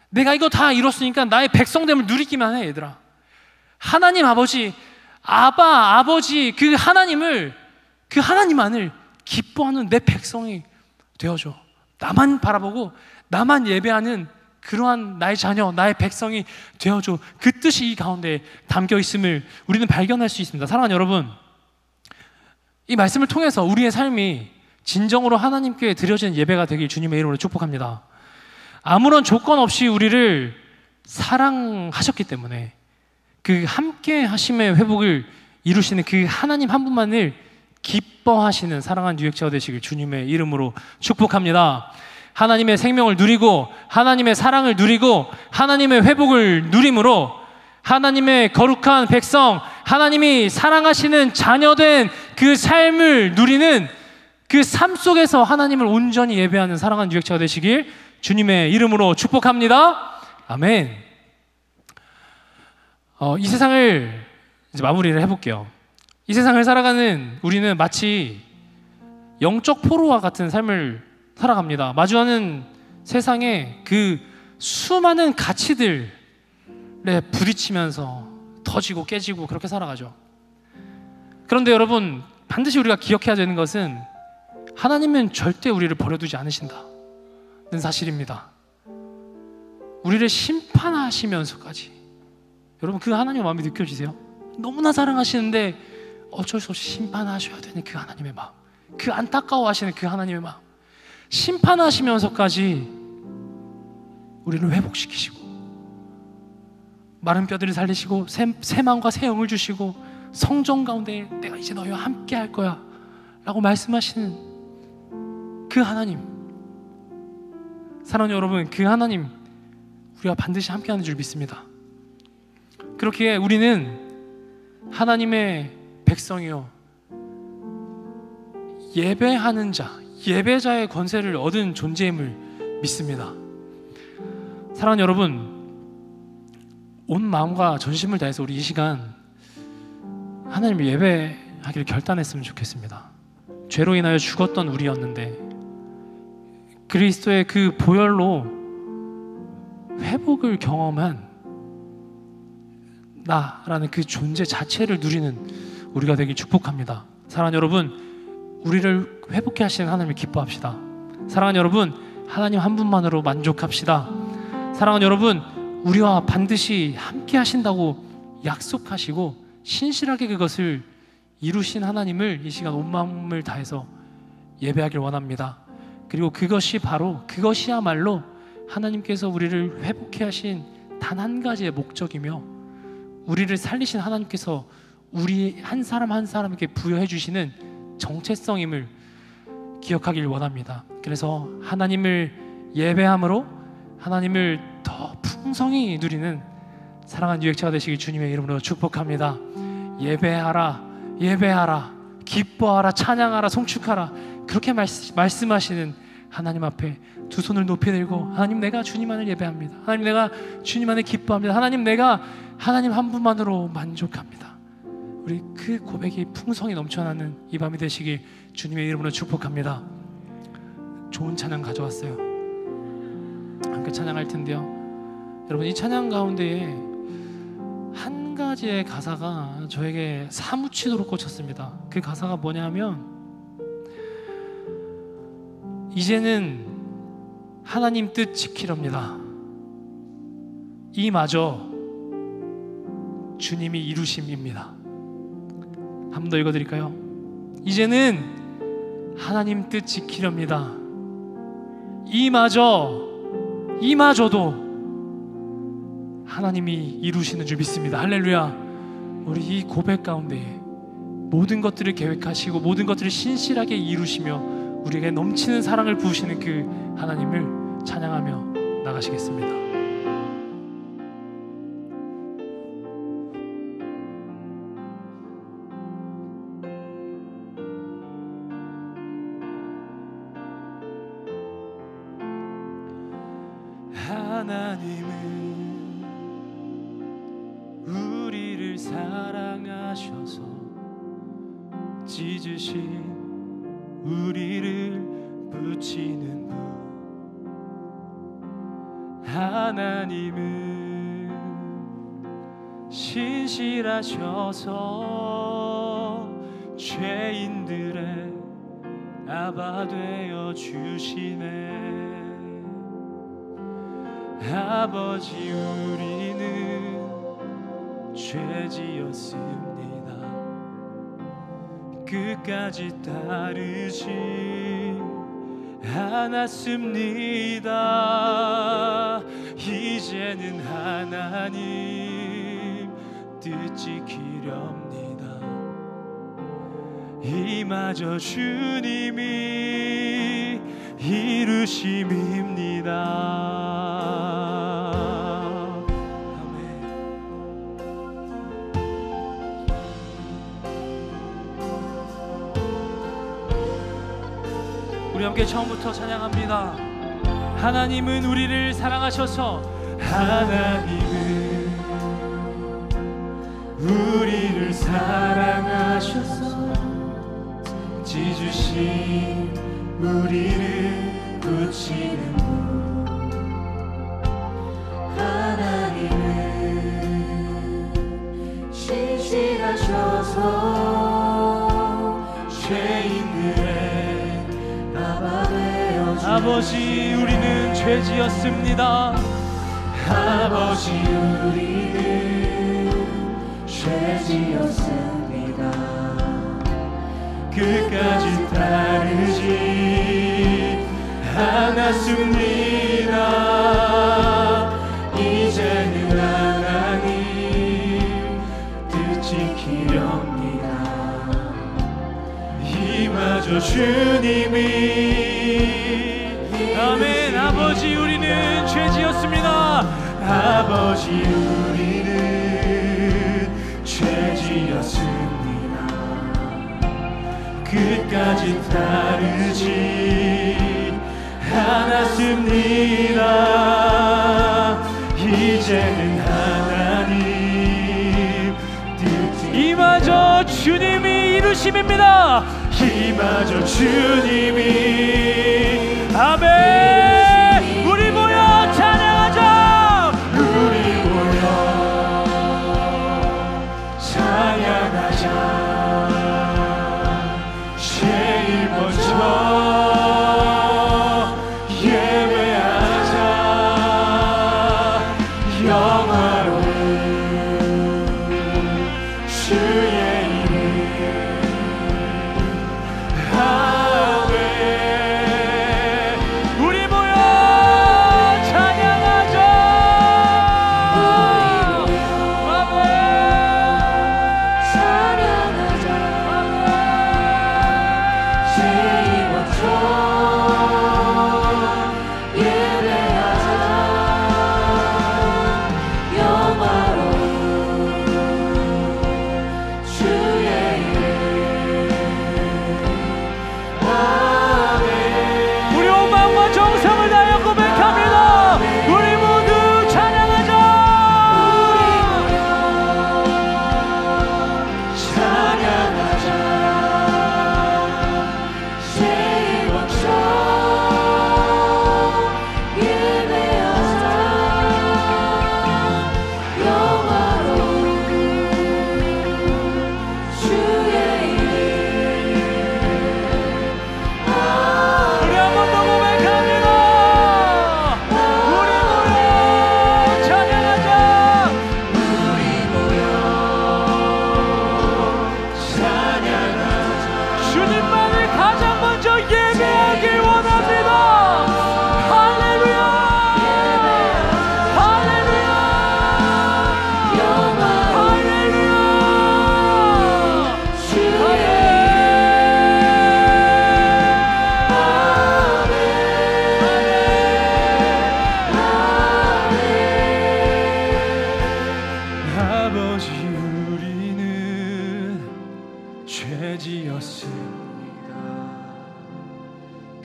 내가 이거 다 이뤘으니까 나의 백성됨을 누리기만 해. 얘들아, 하나님 아버지, 아버지, 그 하나님만을 기뻐하는 내 백성이 되어줘. 나만 바라보고 나만 예배하는 그러한 나의 자녀, 나의 백성이 되어줘. 그 뜻이 이 가운데 담겨 있음을 우리는 발견할 수 있습니다. 사랑하는 여러분, 이 말씀을 통해서 우리의 삶이 진정으로 하나님께 드려지는 예배가 되길 주님의 이름으로 축복합니다. 아무런 조건 없이 우리를 사랑하셨기 때문에 그 함께 하심의 회복을 이루시는 그 하나님 한 분만을 기뻐하시는 사랑하는 유익자가 되시길 주님의 이름으로 축복합니다. 하나님의 생명을 누리고 하나님의 사랑을 누리고 하나님의 회복을 누림으로 하나님의 거룩한 백성, 하나님이 사랑하시는 자녀된 그 삶을 누리는 그 삶 속에서 하나님을 온전히 예배하는 사랑하는 유익자가 되시길 주님의 이름으로 축복합니다. 아멘. 이 세상을 이제 마무리를 해볼게요. 이 세상을 살아가는 우리는 마치 영적 포로와 같은 삶을 살아갑니다. 마주하는 세상에 그 수많은 가치들에 부딪히면서 터지고 깨지고 그렇게 살아가죠. 그런데 여러분, 반드시 우리가 기억해야 되는 것은 하나님은 절대 우리를 버려두지 않으신다는 사실입니다. 우리를 심판하시면서까지, 여러분 그 하나님의 마음이 느껴지세요? 너무나 사랑하시는데 어쩔 수 없이 심판하셔야 되는 그 하나님의 마음, 그 안타까워하시는 그 하나님의 마음, 심판하시면서까지 우리를 회복시키시고 마른 뼈들을 살리시고 새 마음과 새 영을 주시고 성전 가운데 내가 이제 너희와 함께 할 거야 라고 말씀하시는 그 하나님, 사랑하는 여러분, 그 하나님 우리가 반드시 함께 하는 줄 믿습니다. 그렇기에 우리는 하나님의 백성이요, 예배하는 자, 예배자의 권세를 얻은 존재임을 믿습니다. 사랑하는 여러분, 온 마음과 전심을 다해서 우리 이 시간 하나님을 예배하기를 결단했으면 좋겠습니다. 죄로 인하여 죽었던 우리였는데 그리스도의 그 보혈로 회복을 경험한 나라는 그 존재 자체를 누리는 우리가 되길 축복합니다. 사랑하는 여러분, 우리를 회복해 하시는 하나님을 기뻐합시다. 사랑하는 여러분, 하나님 한 분만으로 만족합시다. 사랑하는 여러분, 우리와 반드시 함께 하신다고 약속하시고 신실하게 그것을 이루신 하나님을 이 시간 온 마음을 다해서 예배하길 원합니다. 그리고 그것이야말로 하나님께서 우리를 회복해 하신 단 한 가지의 목적이며 우리를 살리신 하나님께서 우리 한 사람 한 사람에게 부여해 주시는 정체성임을 기억하길 원합니다. 그래서 하나님을 예배함으로 하나님을 더 풍성히 누리는 사랑하는 유익자가 되시길 주님의 이름으로 축복합니다. 예배하라, 예배하라, 기뻐하라, 찬양하라, 송축하라, 그렇게 말씀하시는 하나님 앞에 두 손을 높이 들고, 하나님 내가 주님 안을 예배합니다. 하나님 내가 주님 안에 기뻐합니다. 하나님 내가 하나님 한 분만으로 만족합니다. 우리 그 고백이 풍성히 넘쳐나는 이 밤이 되시길 주님의 이름으로 축복합니다. 좋은 찬양 가져왔어요. 함께 찬양할 텐데요, 여러분 이 찬양 가운데에 한 가지의 가사가 저에게 사무치도록 꽂혔습니다. 그 가사가 뭐냐면, 이제는 하나님 뜻 지키렵니다. 이마저 주님이 이루심입니다. 한 번 더 읽어드릴까요? 이제는 하나님 뜻 지키렵니다. 이마저도 하나님이 이루시는 줄 믿습니다. 할렐루야. 우리 이 고백 가운데 모든 것들을 계획하시고 모든 것들을 신실하게 이루시며 우리에게 넘치는 사랑을 부으시는 그 하나님을 찬양하며 나가시겠습니다. 하나님은 우리를 사랑하셔서 찢으신 우리를 붙이는 분, 하나님은 신실하셔서 죄인들의 아바 되어 주시네. 아버지, 우리는 죄지었습니다. 끝까지 따르지 않았습니다. 이제는 하나님 뜻 지키렵니다. 이마저 주님이 이루심입니다. 우리 함께 처음부터 찬양합니다. 하나님은 우리를 사랑하셔서 하나님은 우리를 사랑하셔서 지주신 우리를 고치는 분. 하나님은 신실하셔서 죄인들의 아버지 우리는 죄지었습니다. 아버지 우리는 죄지었습니다. 끝까지 따르지 않았습니다. 이제는 하나님 뜻 지키렵니다. 이마저 주님이 아멘. 아버지 우리는 죄지었습니다. 아버지 우리는 죄지었습니다. 끝까지 따르지 않았습니다. 이제는 하나님 뜻 이마저 주님이 이루심입니다. 이마저 주님이 아멘. 우리 모여 찬양하자. 우리 모여 찬양하자. 제일 먼저 예배하자. 영화로운 주의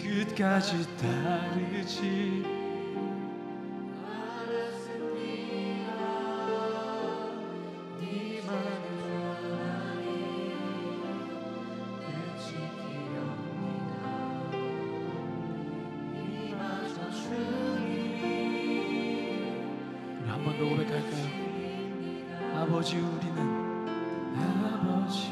끝까지 따르지 않았습니다. 니만을 하나님 뜻 지키렵니다. 이마저 주님이 우리 한 번 더 고백할까요? 아버지 우리는 아버지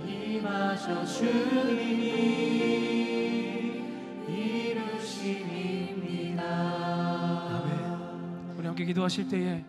이마저 주님이 이루심입니다. 아멘. 함께 기도하실 때에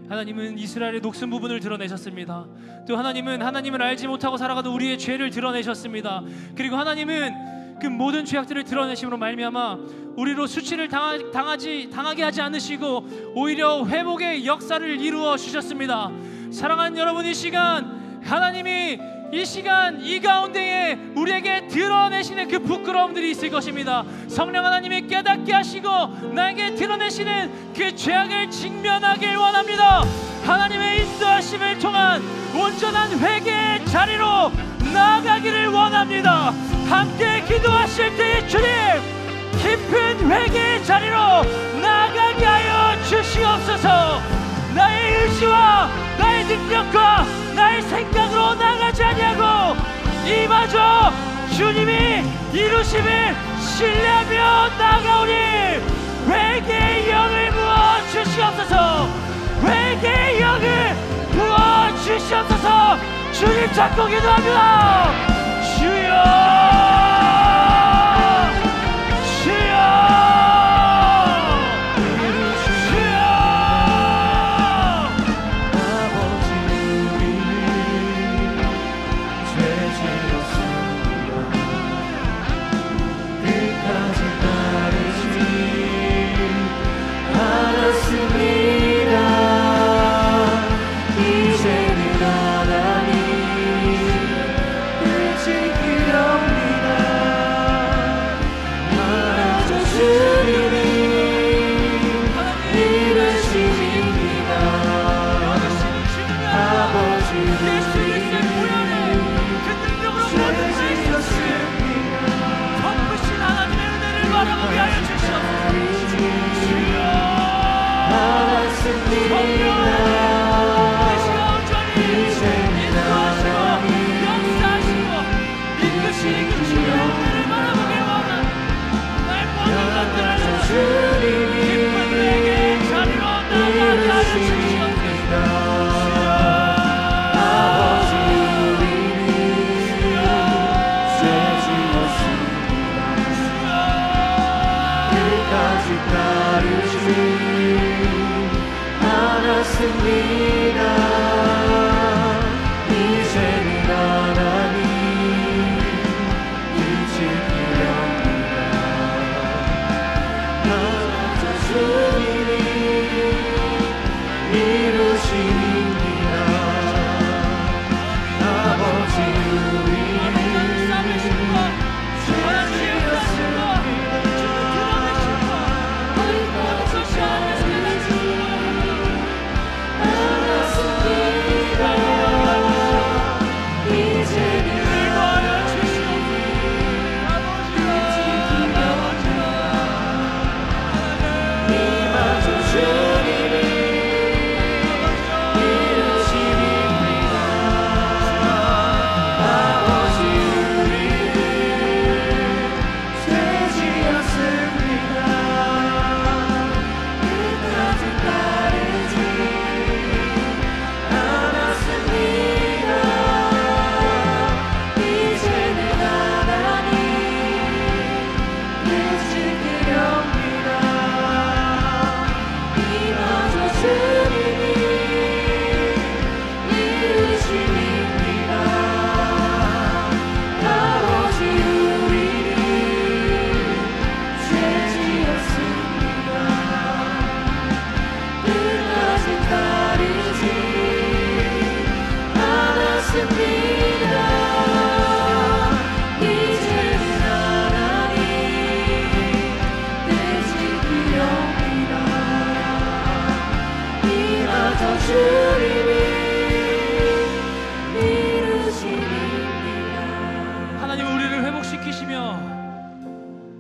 하나님은 이스라엘의 녹슨 부분을 드러내셨습니다. 또 하나님은 하나님을 알지 못하고 살아가는 우리의 죄를 드러내셨습니다. 그리고 하나님은 그 모든 죄악들을 드러내심으로 말미암아 우리로 수치를 당하게 하지 않으시고 오히려 회복의 역사를 이루어 주셨습니다. 사랑하는 여러분, 이 시간 하나님이 이 가운데에 우리에게 드러내시는 그 부끄러움들이 있을 것입니다. 성령 하나님이 깨닫게 하시고 나에게 드러내시는 그 죄악을 직면하길 원합니다. 하나님의 인도하심을 통한 온전한 회개의 자리로 나아가기를 원합니다. 함께 기도하실 때에 주님, 깊은 회개의 자리로 나아가게 하여 주시옵소서. 나의 의지와 나의 능력과 나의 생각으로 나가지 아니하고 이마저 주님이 이루심을 신뢰하며 나아가오니 회개의 영을 부어 주시옵소서. 회개의 영을 부어 주시옵소서. 주님 찾고 기도합니다. 주여,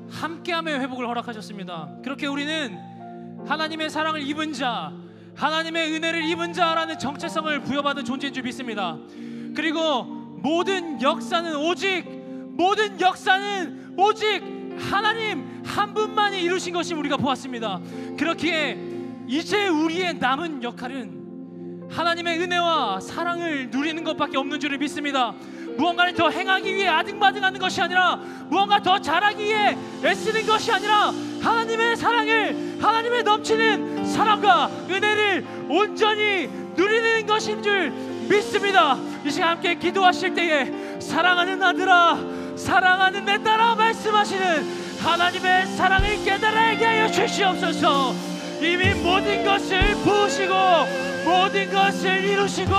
함께하며 회복을 허락하셨습니다. 그렇게 우리는 하나님의 사랑을 입은 자, 하나님의 은혜를 입은 자라는 정체성을 부여받은 존재인 줄 믿습니다. 그리고 모든 역사는 오직 하나님 한 분만이 이루신 것이 우리가 보았습니다. 그렇기에 이제 우리의 남은 역할은 하나님의 은혜와 사랑을 누리는 것밖에 없는 줄을 믿습니다. 무언가를 더 행하기 위해 아등바등하는 것이 아니라, 무언가 더 잘하기 위해 애쓰는 것이 아니라, 하나님의 사랑을, 하나님의 넘치는 사랑과 은혜를 온전히 누리는 것인 줄 믿습니다. 이 시간 함께 기도하실 때에 사랑하는 아들아, 사랑하는 내 딸아 말씀하시는 하나님의 사랑을 깨달게 하여 주시옵소서. 이미 모든 것을 부으시고 모든 것을 이루시고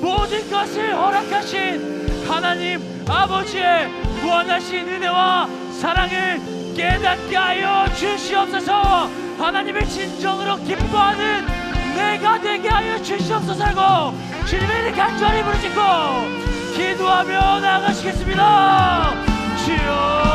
모든 것을 허락하신 하나님 아버지의 무한하신 은혜와 사랑을 깨닫게 하여 주시옵소서. 하나님을 진정으로 기뻐하는 내가 되게 하여 주시옵소서 하고 주님의 간절히 부르짖고 기도하며 나아가시겠습니다. 주여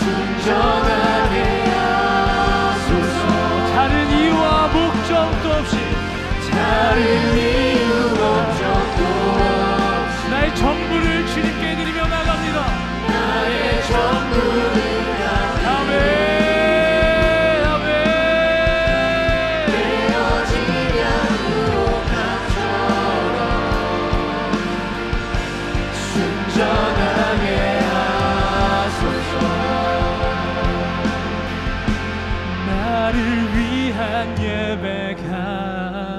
순전하게 하소서. 다른 이유와 목적도 없이 나의 전부를 주님께 드리며 나갑니다. 나의 전부를 아멘 아멘. 되어진 양육함처럼 순전하게 하소서. 나를 위한 예배가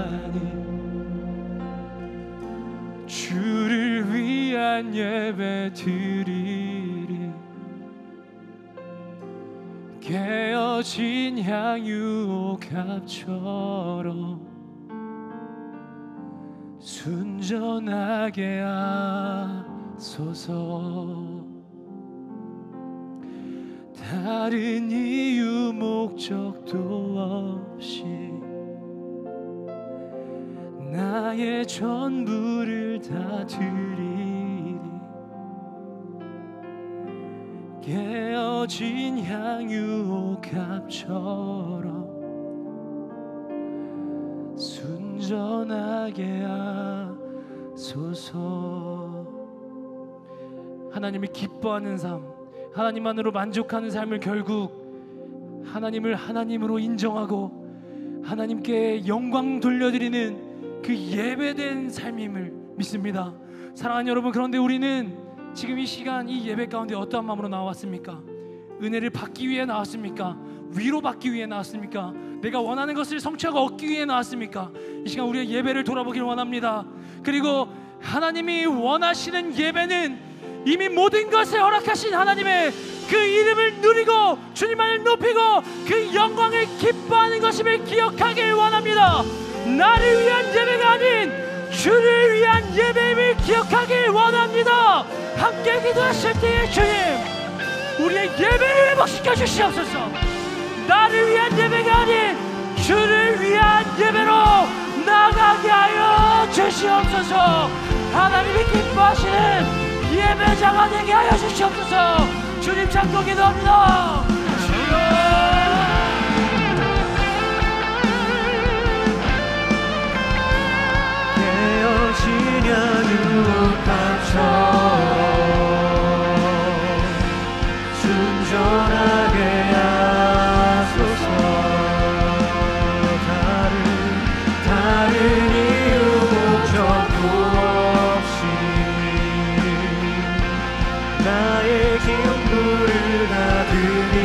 아닌 주를 위한 예배 드리리. 깨어진 향유옥합처럼 순전하게 하소서. 다른 이유 목적도 없이 나의 전부를 다 드리리. 깨어진 향유옥합처럼 순전하게 하소서. 하나님을 기뻐하는 삶, 하나님만으로 만족하는 삶을 결국 하나님을 하나님으로 인정하고 하나님께 영광 돌려드리는 그 예배된 삶임을 믿습니다. 사랑하는 여러분, 그런데 우리는 지금 이 시간 이 예배 가운데 어떠한 마음으로 나왔습니까? 은혜를 받기 위해 나왔습니까? 위로받기 위해 나왔습니까? 내가 원하는 것을 성취하고 얻기 위해 나왔습니까? 이 시간 우리의 예배를 돌아보길 원합니다. 그리고 하나님이 원하시는 예배는 이미 모든 것을 허락하신 하나님의 그 이름을 누리고 주님만을 높이고 그 영광을 기뻐하는 것임을 기억하길 원합니다. 나를 위한 예배가 아닌 주를 위한 예배임을 기억하길 원합니다. 함께 기도하실 때에 주님, 우리의 예배를 회복시켜 주시옵소서. 나를 위한 예배가 아닌 주를 위한 예배로 나가게 하여 주시옵소서. 하나님이 기뻐하시는 예배자가 되게 하여 주시옵소서. 주님 찾고 기도합니다. 깨어지냐 누룩함처럼 순전하게 하소서. 다른 이유 목적도 없이 나의 기쁨을 다 드리리.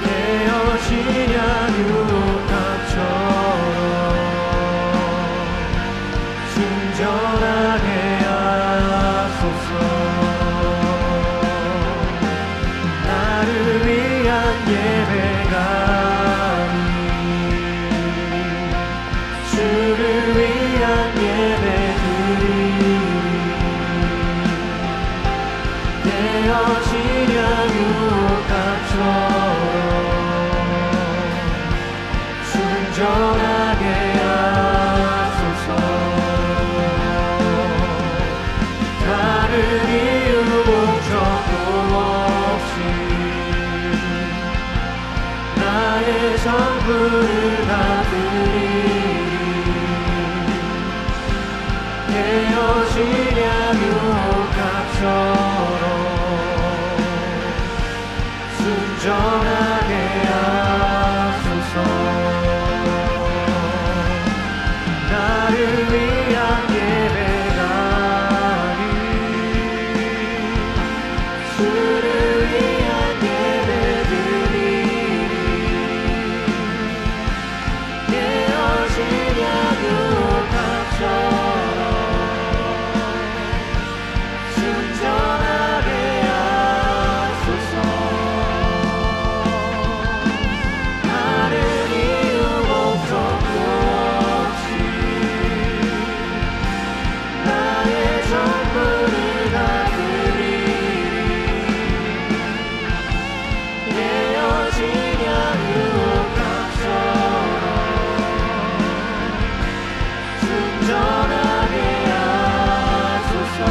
깨어지냐 누룩함처럼 순전하게 하소서. 나를 위한 예배가 아닌 주를 위한 예배 드리리. 깨어지냐 유혹함처럼 순전하게 하소서. 다른 이유 목적도 없이 나의 전부를 다 드리리. 깨어지냐 유혹함처럼 순전하게 하소서. 나를 위한 예배가 아닌 주를 위한 예배 드리리. 깨어지냐 유혹함처럼 순전하게 하소서. 다른 이유 목적도 없이 나의 전부를 다 드리리. 깨어지냐 유혹함처럼 순전하게 하소서.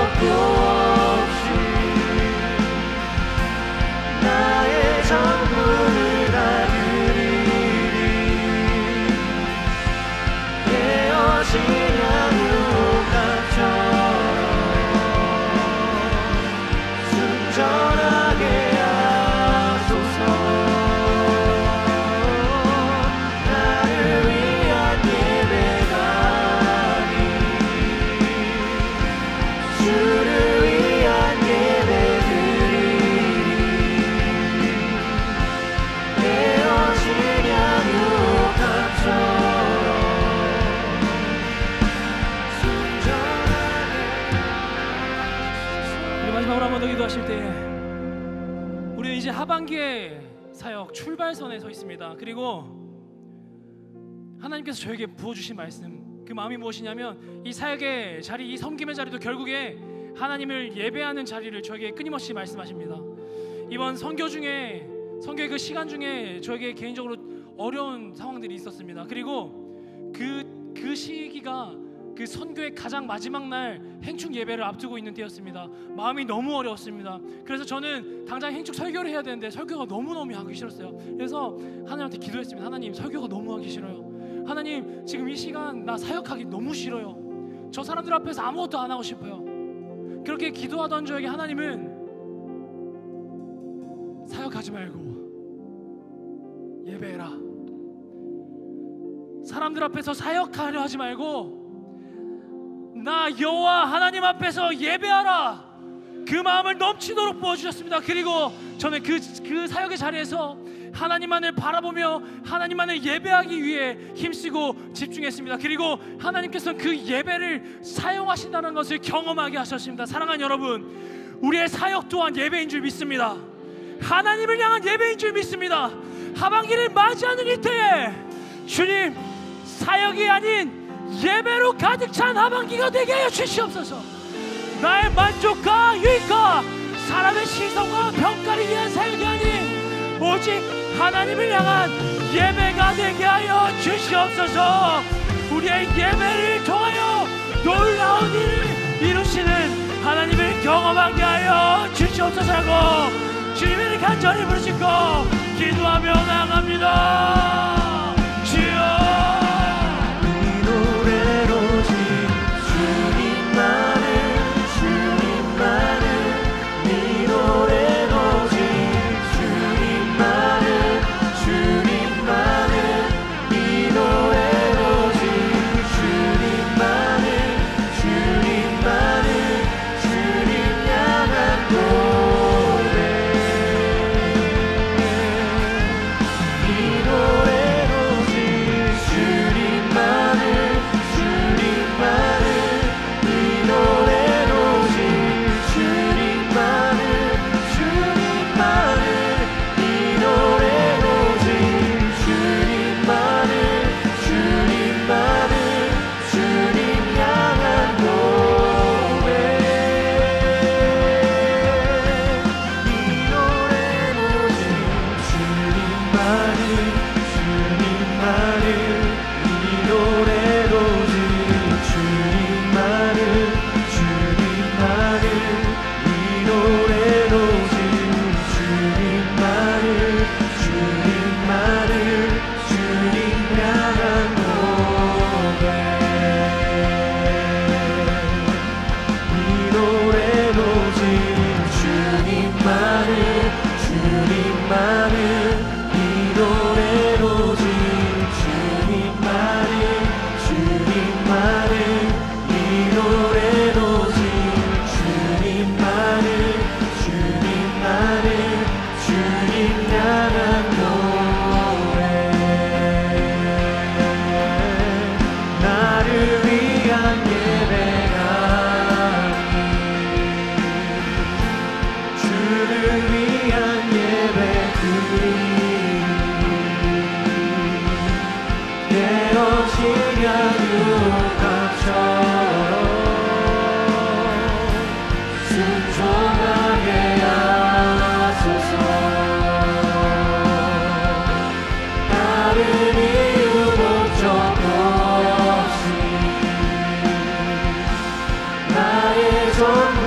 것도 없이 나의 전부를 다 드리리. 깨어진 양육감처럼 순전하게 하소서. 나를 위한 예배가 아닌 주를 위한 예배드리리. 깨어진 양육감처럼 순전하게. 우리 마지막으로 한 번 더 기도하실 때 우리는 이제 하반기의 사역 출발선에 서 있습니다. 그리고 하나님께서 저에게 부어주신 말씀, 그 마음이 무엇이냐면 이 사역의 자리, 이 섬김의 자리도 결국에 하나님을 예배하는 자리를 저에게 끊임없이 말씀하십니다. 이번 선교의 그 시간 중에 저에게 개인적으로 어려운 상황들이 있었습니다. 그리고 그 시기가 그 선교의 가장 마지막 날 행축 예배를 앞두고 있는 때였습니다. 마음이 너무 어려웠습니다. 그래서 저는 당장 행축 설교를 해야 되는데 설교가 너무너무 하기 싫었어요. 그래서 하나님한테 기도했습니다. 하나님, 설교가 너무 하기 싫어요. 하나님, 지금 이 시간 나 사역하기 너무 싫어요. 저 사람들 앞에서 아무것도 안 하고 싶어요. 그렇게 기도하던 저에게 하나님은 사역하지 말고 예배해라. 사람들 앞에서 사역하려 하지 말고 나 여호와 하나님 앞에서 예배하라. 그 마음을 넘치도록 부어주셨습니다. 그리고 저는 그 사역의 자리에서 하나님만을 바라보며 하나님만을 예배하기 위해 힘쓰고 집중했습니다. 그리고 하나님께서는 그 예배를 사용하신다는 것을 경험하게 하셨습니다. 사랑하는 여러분, 우리의 사역 또한 예배인 줄 믿습니다. 하나님을 향한 예배인 줄 믿습니다. 하반기를 맞이하는 이때에 주님, 사역이 아닌 예배로 가득 찬 하반기가 되게 하여 주시옵소서. 나의 만족과 유익과 사람의 시선과 평가를 위한 사역이 아닌 오직 하나님을 향한 예배가 되게 하여 주시옵소서. 우리의 예배를 통하여 놀라운 일을 이루시는 하나님을 경험하게 하여 주시옵소서라고 주님을 간절히 부르짖고 기도하며 나아갑니다. 주여, 나의 전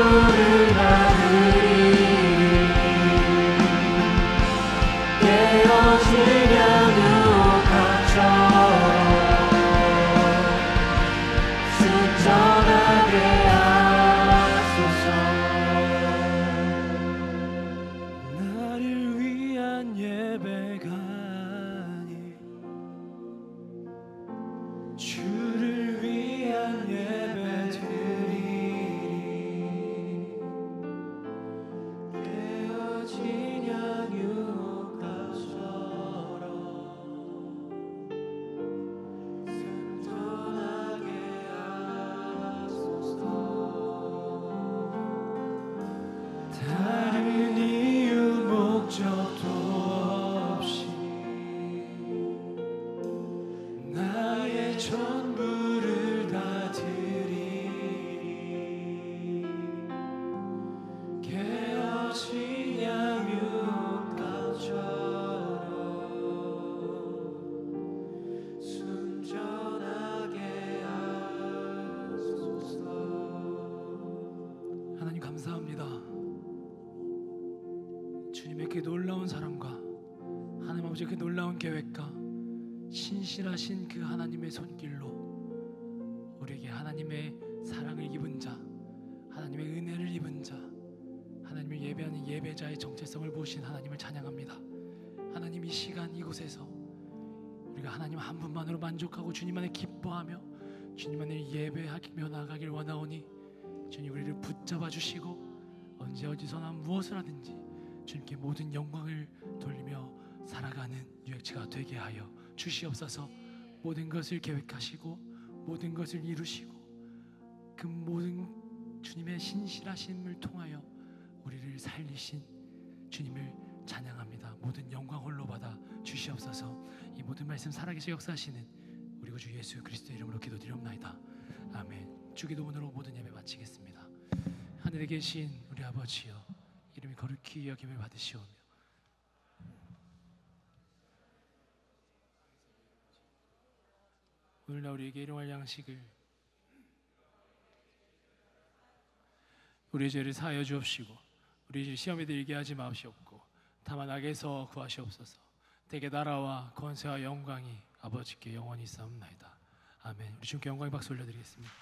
하나님 감사합니다. 주님의 그 놀라운 사랑과 하나님 아버지 그 놀라운 계획과 신실하신 그 하나님의 손길로 우리에게 하나님의 사랑을 입은 자, 하나님의 은혜를 입은 자, 하나님을 예배하는 예배자의 정체성을 보신 하나님을 찬양합니다. 하나님, 이 시간 이곳에서 우리가 하나님 한 분만으로 만족하고 주님 안에 기뻐하며 주님 안에 예배하며 나가길 원하오니 주님 우리를 붙잡아 주시고 언제 어디서나 무엇을 하든지 주님께 모든 영광을 돌리며 살아가는 유익체가 되게 하여 주시옵소서. 모든 것을 계획하시고 모든 것을 이루시고 그 모든 주님의 신실하심을 통하여 우리를 살리신 주님을 찬양합니다. 모든 영광 홀로 받아 주시옵소서. 이 모든 말씀 살아계시 역사하시는 우리 구주 예수 그리스도의 이름으로 기도드리옵나이다. 아멘. 주기도문으로 모든 예배 마치겠습니다. 하늘에 계신 우리 아버지여, 이름이 거룩히 여김을 받으시오며 오늘날 우리에게 일용할 양식을 우리의 죄를 사하여 주옵시고 우리 시험에 들게 하지 마옵시옵고 다만 악에서 구하시옵소서. 대개 나라와 권세와 영광이 아버지께 영원히 있사옵나이다. 아멘. 우리 주님께 영광의 박수 올려드리겠습니다.